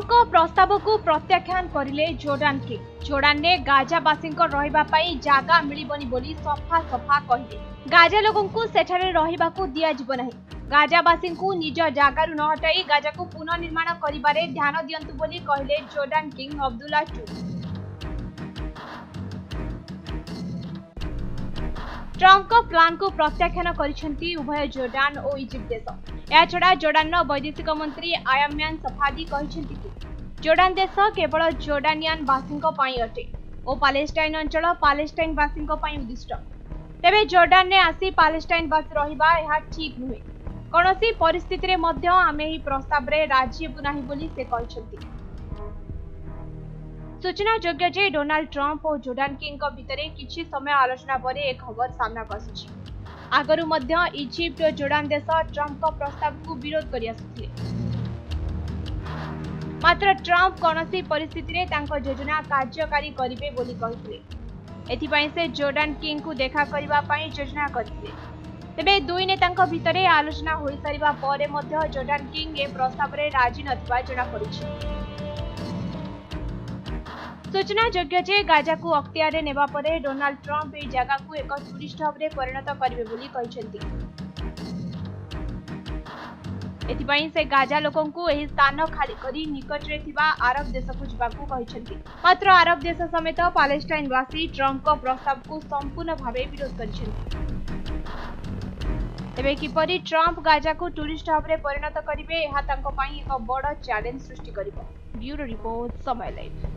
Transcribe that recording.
Trump प्रस्ताव को प्रत्याख्यान करिले जोर्डान किंग। जोर्डान ने गाजावासी रहिबा पई जागा मिलिबनी बोली सफा सफा कहिले। गाजा लोगों को सेठारे रहिबाकू दिया जिवो नाही। गाजावासी को निज जागारु न हटाई गाजा को पुनर्निर्माण करिबारे ध्यान दियंतु बोली कहिले Jordan king Abdullah II। Trump plan को प्रत्याख्यान करिसेंती उभय जोर्डान और इजिप्ट देश। या छड़ा जोर्डान वैदेशिक मंत्री आयम्यान सफादी कहिसेंती कि जोर्डान देश केवल जोर्डानियान वासिंको पई अटे और पालेस्टाइन अंचल पालेस्टाइन वासिंको पई उद्दिष्ट। तेबे जोर्डान ने आसी पालेस्टाइन वासी रहिबा एहा ठीक नुहे। कोनोसी परिस्थिति रे मध्य आमे ही प्रस्ताव रे राजी हेबु नाही बोली से कहिसेंती। सूचना योग्य जे डोनाल्ड ट्रम्प और जोर्डान किंग भितर किछि समय आलोचना पर एक खबर सामना आसी। आगरु मध्य इजिप्ट और जोर्डान देश ट्रम्प प्रस्ताव को विरोध करि आसुथिले। मात्र ट्रम्प कोनोसी परिस्थिति रे तांको योजना कार्यकारी करिवे बोली कहिथिले। एथिपई से जोर्डान किंग को देखा करिबा पई योजना करथिले। तेबे दुई नेतांको भितर आलोचना होई सारिबा परे मध्य जोर्डान किंग ए प्रस्ताव रे राजी नथिबा जणा पड़िछि। सूचना योग्य जे गाजा को अख्तियार नेबा परे डोनाल्ड ट्रम्प ए जगह को एक टूरिस्ट हब रे परिणत करिवे बोली कहिसेंती। एथिपई से गाजा लोकों को एही स्थान खाली करी निकट रे थिबा अरब देश को जिबाकू कहिसेंती। मात्र अरब देश समेत पालेस्टाइन वासी ट्रम्प को प्रस्ताव को संपूर्ण भावे विरोध करिसेंती। तेबे किपरि ट्रम्प गाजा को टूरिस्ट हब रे परिणत करिवे एहा तांको पई एक बड़ चैलेंज सृष्टि करिवो। ब्यूरो रिपोर्ट समय लाइव।